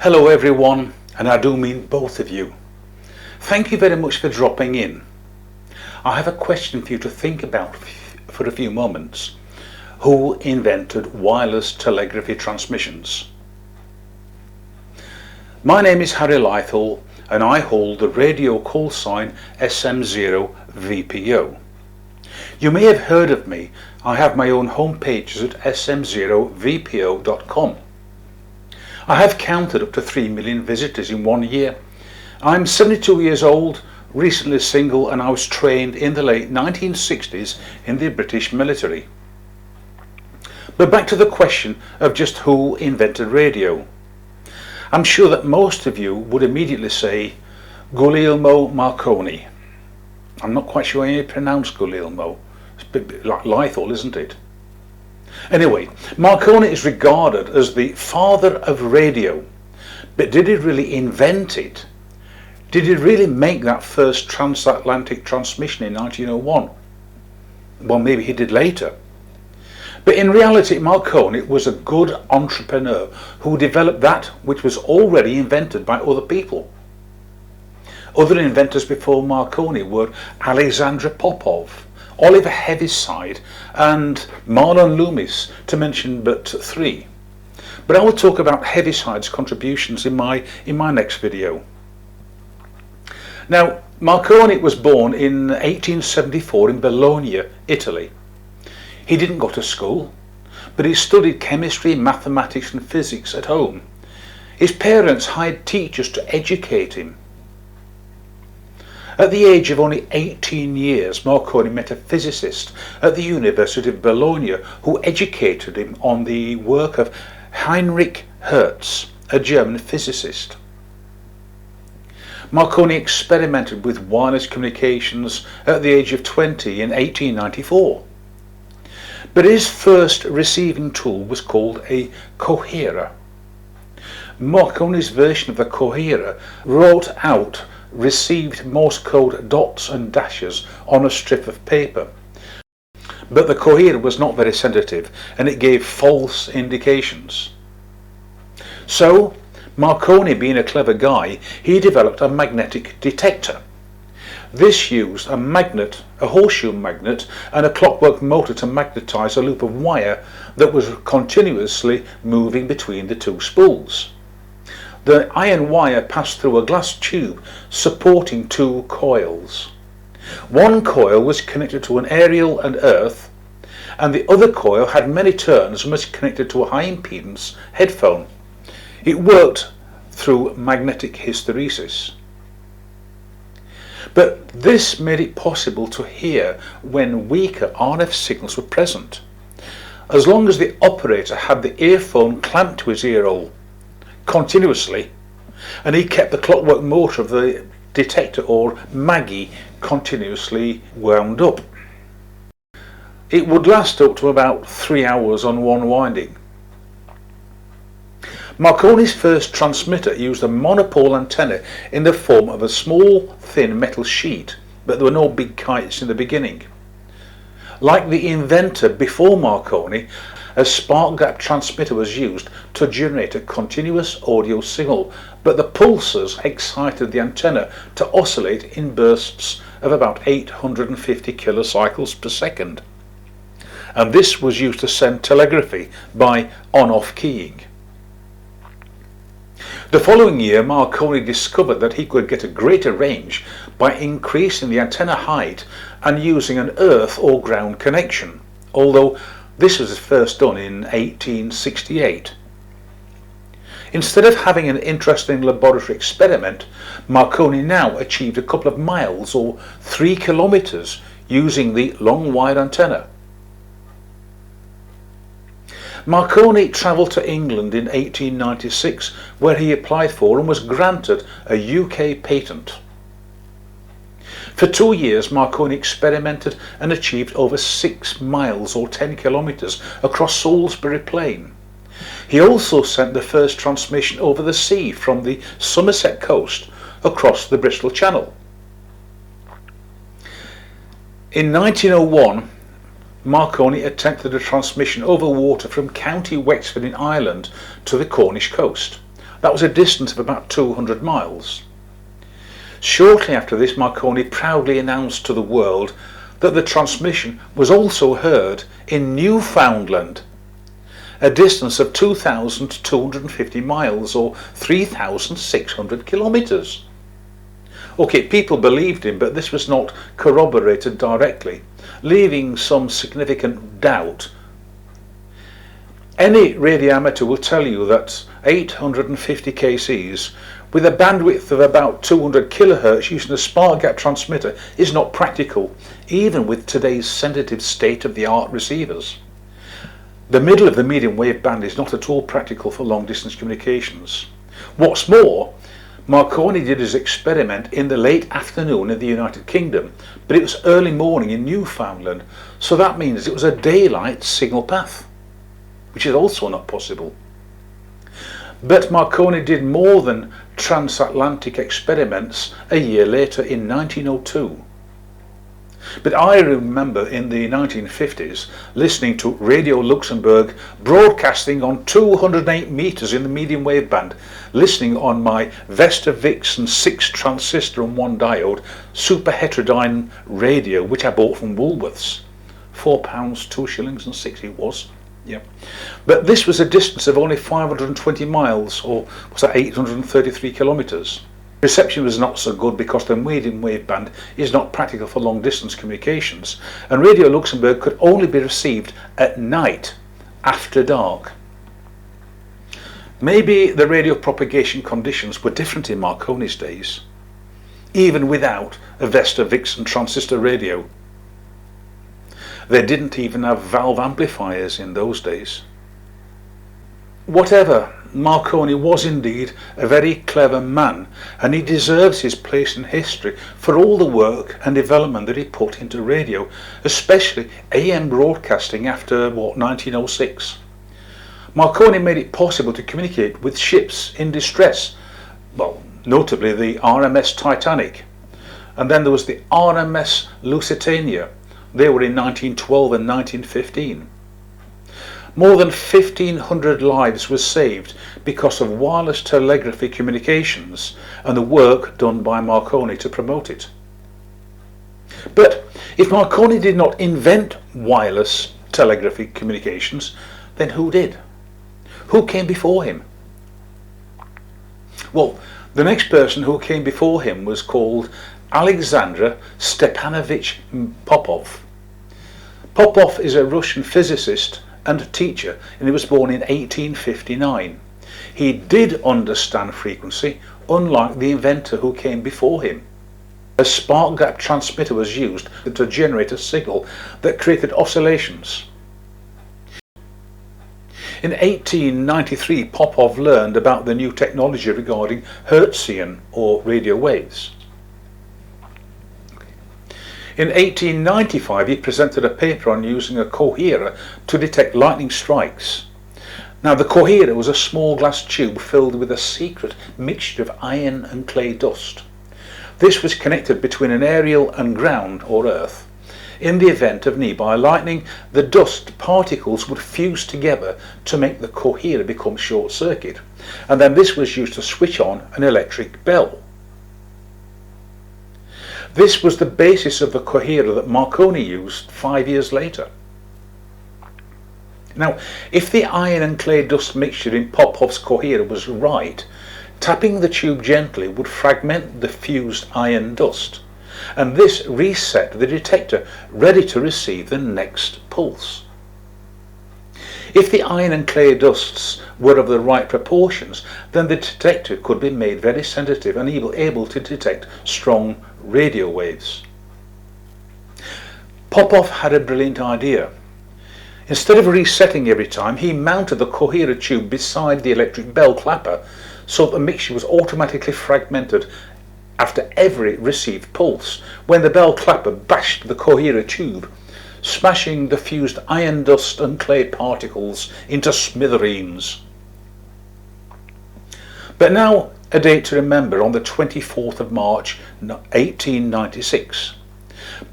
Hello everyone, and I do mean both of you. Thank you very much for dropping in. I have a question for you to think about for a few moments. Who invented wireless telegraphy transmissions? My name is Harry Lythall, and I hold the radio call sign SM0VPO. You may have heard of me. I have my own home pages at sm0vpo.com. I have counted up to 3 million visitors in 1 year. I'm 72 years old, recently single, and I was trained in the late 1960s in the British military. But back to the question of just who invented radio. I'm sure that most of you would immediately say Guglielmo Marconi. I'm not quite sure how you pronounce Guglielmo. It's a bit like Lythall, isn't it? Anyway, Marconi is regarded as the father of radio. But did he really invent it? Did he really make that first transatlantic transmission in 1901? Well, maybe he did later. But in reality, Marconi was a good entrepreneur who developed that which was already invented by other people. Other inventors before Marconi were Alexander Popov, Oliver Heaviside, and Mahlon Loomis, to mention but 3. But I will talk about Heaviside's contributions in my next video. Now, Marconi was born in 1874 in Bologna, Italy. He didn't go to school, but he studied chemistry, mathematics and physics at home. His parents hired teachers to educate him. At the age of only 18 years, Marconi met a physicist at the University of Bologna who educated him on the work of Heinrich Hertz, a German physicist. Marconi experimented with wireless communications at the age of 20 in 1894. But his first receiving tool was called a coherer. Marconi's version of the coherer wrote out received Morse code dots and dashes on a strip of paper. But the coherer was not very sensitive and it gave false indications. So, Marconi, being a clever guy, he developed a magnetic detector. This used a magnet, a horseshoe magnet, and a clockwork motor to magnetize a loop of wire that was continuously moving between the two spools. The iron wire passed through a glass tube supporting 2 coils. One coil was connected to an aerial and earth, and the other coil had many turns and was connected to a high impedance headphone. It worked through magnetic hysteresis. But this made it possible to hear when weaker RF signals were present, as long as the operator had the earphone clamped to his ear hole continuously, and he kept the clockwork motor of the detector, or Maggie, continuously wound up. It would last up to about 3 hours on one winding. Marconi's first transmitter used a monopole antenna in the form of a small thin metal sheet, but there were no big kites in the beginning. Like the inventor before Marconi, a spark gap transmitter was used to generate a continuous audio signal, but the pulses excited the antenna to oscillate in bursts of about 850 kilocycles per second. And this was used to send telegraphy by on-off keying. The following year, Marconi discovered that he could get a greater range by increasing the antenna height and using an earth or ground connection, although this was first done in 1868. Instead of having an interesting laboratory experiment, Marconi now achieved a couple of miles or 3 kilometers using the long wire antenna. Marconi travelled to England in 1896, where he applied for and was granted a UK patent. For 2 years, Marconi experimented and achieved over 6 miles or 10 kilometres across Salisbury Plain. He also sent the first transmission over the sea from the Somerset coast across the Bristol Channel. In 1901, Marconi attempted a transmission over water from County Wexford in Ireland to the Cornish coast. That was a distance of about 200 miles. Shortly after this, Marconi proudly announced to the world that the transmission was also heard in Newfoundland, a distance of 2,250 miles or 3,600 kilometres. Okay, people believed him, but this was not corroborated directly, leaving some significant doubt. Any radio amateur will tell you that 850 kcs with a bandwidth of about 200 kHz using a spark gap transmitter is not practical, even with today's sensitive state-of-the-art receivers. The middle of the medium wave band is not at all practical for long distance communications. What's more, Marconi did his experiment in the late afternoon in the United Kingdom, but it was early morning in Newfoundland, so that means it was a daylight signal path, which is also not possible. But Marconi did more than transatlantic experiments a year later in 1902. But I remember in the 1950s listening to Radio Luxembourg broadcasting on 208 meters in the medium wave band, listening on my Vesta Vixen 6 transistor and 1 diode super heterodyne radio, which I bought from Woolworths. £4, 2 shillings and 6 it was. Yeah. But this was a distance of only 520 miles, or was that 833 kilometers. Reception was not so good because the medium wave band is not practical for long distance communications, and Radio Luxembourg could only be received at night after dark. Maybe the radio propagation conditions were different in Marconi's days, even without a Vesta Vixen transistor radio. They didn't even have valve amplifiers in those days. Whatever, Marconi was indeed a very clever man, and he deserves his place in history for all the work and development that he put into radio, especially AM broadcasting after 1906. Marconi made it possible to communicate with ships in distress, well, notably the RMS Titanic, and then there was the RMS Lusitania. They were in 1912 and 1915. More than 1,500 lives were saved because of wireless telegraphy communications and the work done by Marconi to promote it. But if Marconi did not invent wireless telegraphy communications, then who did? Who came before him? Well, the next person who came before him was called Alexander Stepanovich Popov. Popov is a Russian physicist and teacher, and he was born in 1859. He did understand frequency, unlike the inventor who came before him. A spark gap transmitter was used to generate a signal that created oscillations. In 1893, Popov learned about the new technology regarding Hertzian or radio waves. In 1895, he presented a paper on using a coherer to detect lightning strikes. Now, the coherer was a small glass tube filled with a secret mixture of iron and clay dust. This was connected between an aerial and ground or earth. In the event of nearby lightning, the dust particles would fuse together to make the coherer become short-circuit, and then this was used to switch on an electric bell. This was the basis of the coherer that Marconi used 5 years later. Now, if the iron and clay dust mixture in Popov's coherer was right, tapping the tube gently would fragment the fused iron dust, and this reset the detector ready to receive the next pulse. If the iron and clay dusts were of the right proportions, then the detector could be made very sensitive and able to detect strong radio waves. Popov had a brilliant idea. Instead of resetting every time, he mounted the coherer tube beside the electric bell clapper so that the mixture was automatically fragmented after every received pulse, when the bell clapper bashed the coherer tube, smashing the fused iron dust and clay particles into smithereens. But now a date to remember: on the 24th of March 1896.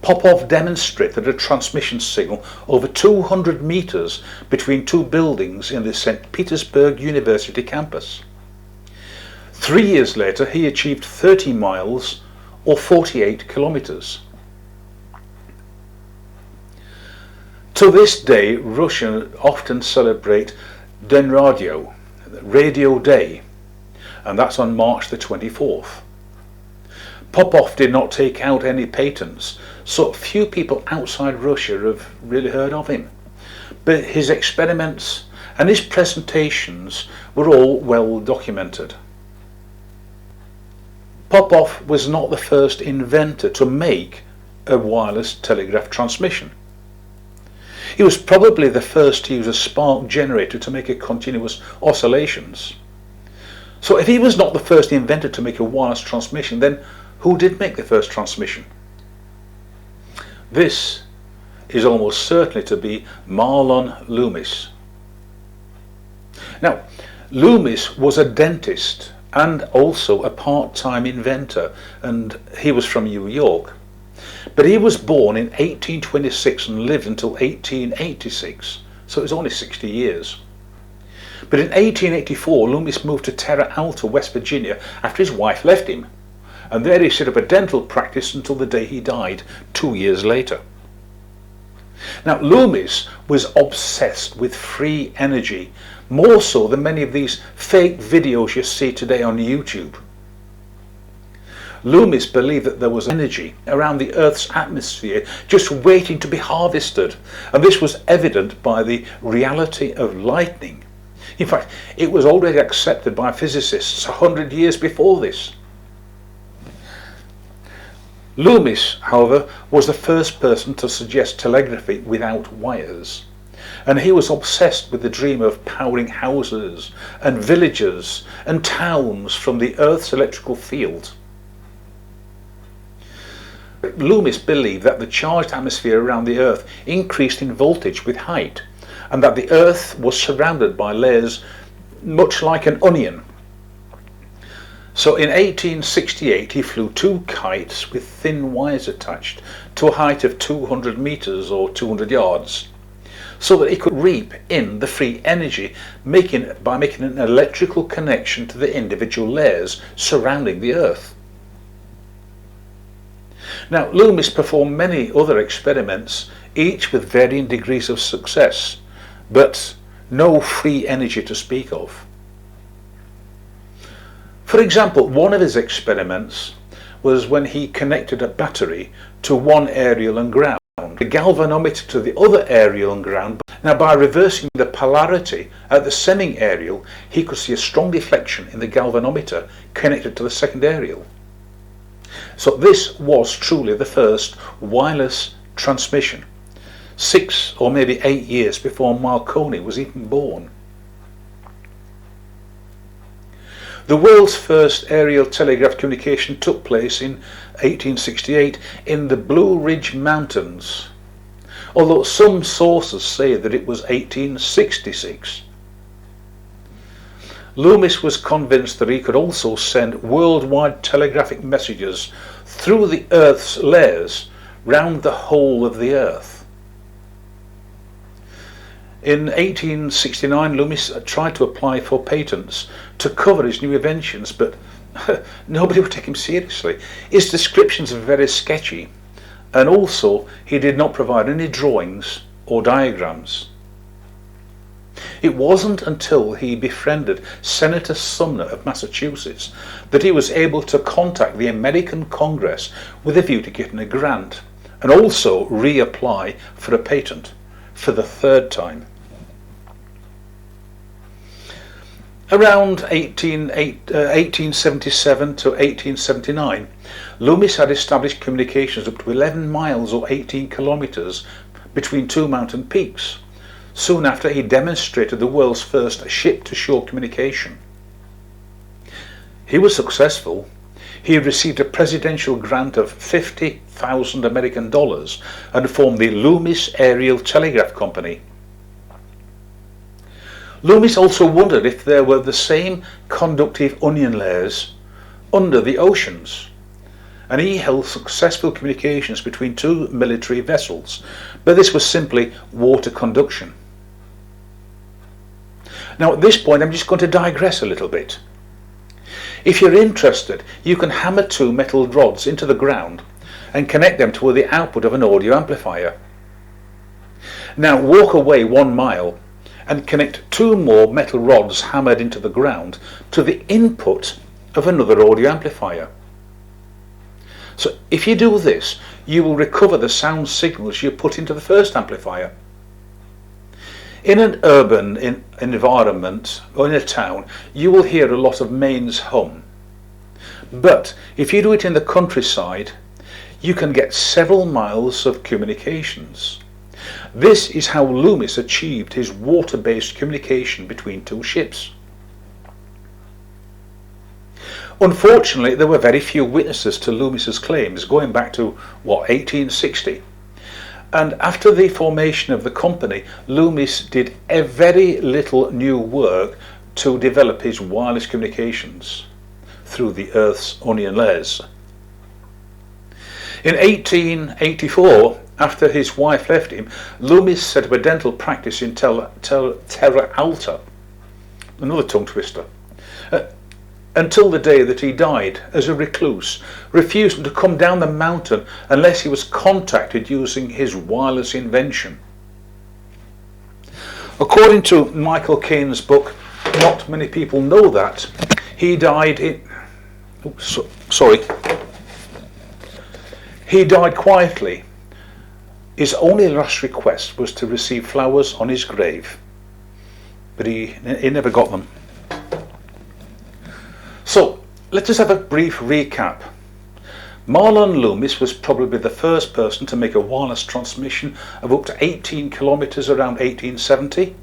Popov demonstrated a transmission signal over 200 meters between two buildings in the St. Petersburg University campus. 3 years later he achieved 30 miles or 48 kilometers. To this day, Russians often celebrate Den Radio, Radio Day, and that's on March the 24th. Popov did not take out any patents, so few people outside Russia have really heard of him. But his experiments and his presentations were all well documented. Popov was not the first inventor to make a wireless telegraph transmission. He was probably the first to use a spark generator to make a continuous oscillations. So if he was not the first inventor to make a wireless transmission, then who did make the first transmission? This is almost certainly to be Mahlon Loomis. Now, Loomis was a dentist and also a part-time inventor, and he was from New York. But he was born in 1826 and lived until 1886, so it was only 60 years. But in 1884, Loomis moved to Terra Alta, West Virginia, after his wife left him, and there he set up a dental practice until the day he died 2 years later. Now, Loomis was obsessed with free energy, more so than many of these fake videos you see today on YouTube. Loomis believed that there was energy around the Earth's atmosphere just waiting to be harvested, and this was evident by the reality of lightning. In fact, it was already accepted by physicists 100 years before this. Loomis, however, was the first person to suggest telegraphy without wires, and he was obsessed with the dream of powering houses and villages and towns from the Earth's electrical field. Loomis believed that the charged atmosphere around the Earth increased in voltage with height, and that the Earth was surrounded by layers much like an onion. So in 1868 he flew 2 kites with thin wires attached to a height of 200 meters or 200 yards, so that he could reap in the free energy by making an electrical connection to the individual layers surrounding the Earth. Now, Loomis performed many other experiments, each with varying degrees of success, but no free energy to speak of. For example, one of his experiments was when he connected a battery to one aerial and ground, the galvanometer to the other aerial and ground. Now, by reversing the polarity at the sending aerial, he could see a strong deflection in the galvanometer connected to the second aerial. So this was truly the first wireless transmission, 6 or maybe 8 years before Marconi was even born. The world's first aerial telegraph communication took place in 1868 in the Blue Ridge Mountains, although some sources say that it was 1866. Loomis was convinced that he could also send worldwide telegraphic messages through the Earth's layers round the whole of the Earth. In 1869, Loomis tried to apply for patents to cover his new inventions, but nobody would take him seriously. His descriptions are very sketchy, and also he did not provide any drawings or diagrams. It wasn't until he befriended Senator Sumner of Massachusetts that he was able to contact the American Congress with a view to getting a grant, and also reapply for a patent for the 3rd time. Around 1877 to 1879, Loomis had established communications up to 11 miles or 18 kilometers between 2 mountain peaks. Soon after, he demonstrated the world's first ship-to-shore communication. He was successful. He received a presidential grant of $50,000 American and formed the Loomis Aerial Telegraph Company. Loomis also wondered if there were the same conductive onion layers under the oceans, and he held successful communications between 2 military vessels, but this was simply water conduction. Now, at this point, I'm just going to digress a little bit. If you're interested, you can hammer two metal rods into the ground and connect them to the output of an audio amplifier. Now walk away 1 mile and connect two more metal rods hammered into the ground to the input of another audio amplifier. So if you do this, you will recover the sound signals you put into the first amplifier. In an urban environment or in a town, you will hear a lot of mains hum. But if you do it in the countryside, you can get several miles of communications. This is how Loomis achieved his water-based communication between two ships. Unfortunately, there were very few witnesses to Loomis's claims going back to, 1860. And after the formation of the company, Loomis did a very little new work to develop his wireless communications through the Earth's onion layers. In 1884, after his wife left him, Loomis set up a dental practice in Terra Alta, another tongue twister, until the day that he died as a recluse, refusing to come down the mountain unless he was contacted using his wireless invention. According to Michael Caine's book, Not Many People Know That, he died He died quietly. His only last request was to receive flowers on his grave, but he never got them. So, let us have a brief recap. Mahlon Loomis was probably the first person to make a wireless transmission of up to 18 kilometers around 1870,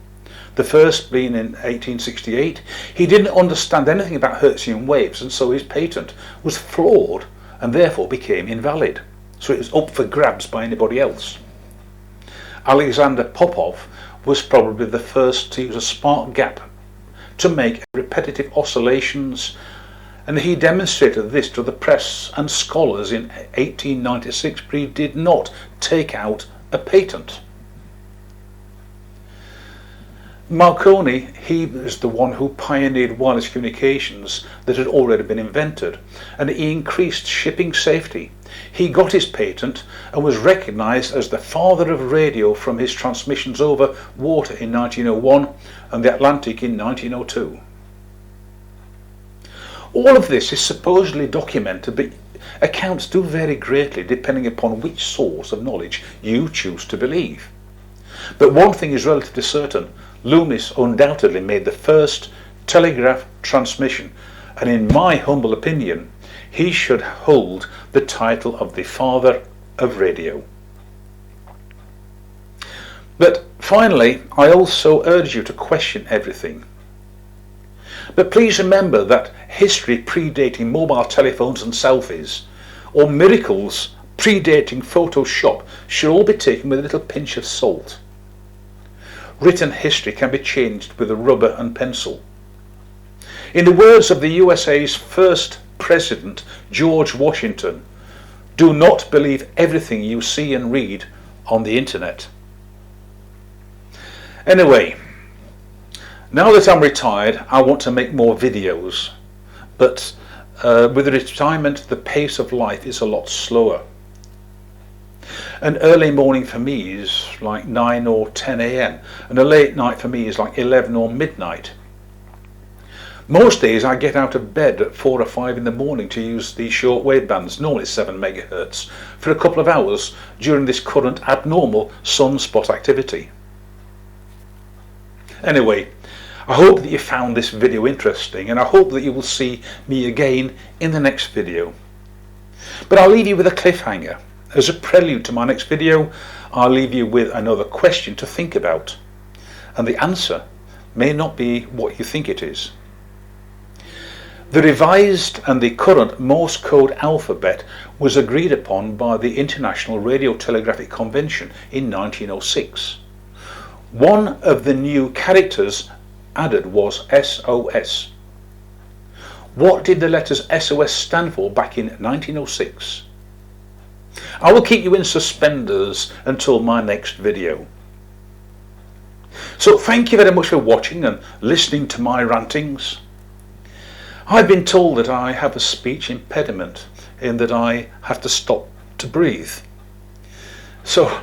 the first being in 1868. He didn't understand anything about Hertzian waves, and so his patent was flawed and therefore became invalid. So it was up for grabs by anybody else. Alexander Popov was probably the first to use a spark gap to make repetitive oscillations, and he demonstrated this to the press and scholars in 1896, but he did not take out a patent. Marconi, he was the one who pioneered wireless communications that had already been invented, and he increased shipping safety. He got his patent and was recognized as the father of radio from his transmissions over water in 1901 and the Atlantic in 1902. All of this is supposedly documented, but accounts do vary greatly depending upon which source of knowledge you choose to believe. But one thing is relatively certain: Loomis undoubtedly made the first telegraph transmission, and in my humble opinion, he should hold the title of the father of radio. But finally, I also urge you to question everything. But please remember that history predating mobile telephones and selfies, or miracles predating Photoshop, should all be taken with a little pinch of salt. Written history can be changed with a rubber and pencil. In the words of the USA's first President, George Washington, do not believe everything you see and read on the internet. Anyway, now that I'm retired, I want to make more videos, but with retirement the pace of life is a lot slower. An early morning for me is like 9 or 10 a.m. and a late night for me is like 11 or midnight. Most days I get out of bed at 4 or 5 in the morning to use these shortwave bands, normally 7 megahertz, for a couple of hours during this current abnormal sunspot activity. Anyway, I hope that you found this video interesting, and I hope that you will see me again in the next video. But I'll leave you with a cliffhanger. As a prelude to my next video, I'll leave you with another question to think about, and the answer may not be what you think it is. The revised and the current Morse code alphabet was agreed upon by the International Radio Telegraphic Convention in 1906. One of the new characters added was SOS. What did the letters SOS stand for back in 1906? I will keep you in suspenders until my next video. So thank you very much for watching and listening to my rantings. I've been told that I have a speech impediment in that I have to stop to breathe. So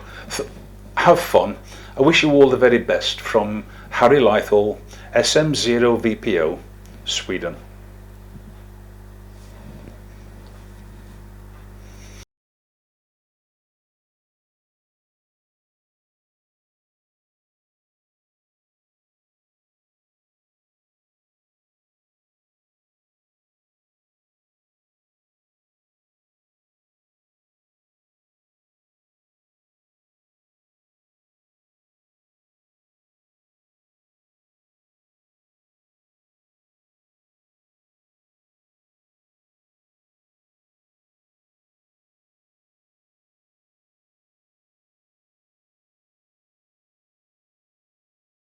have fun. I wish you all the very best from Harry Lythall, SM0VPO, Sweden.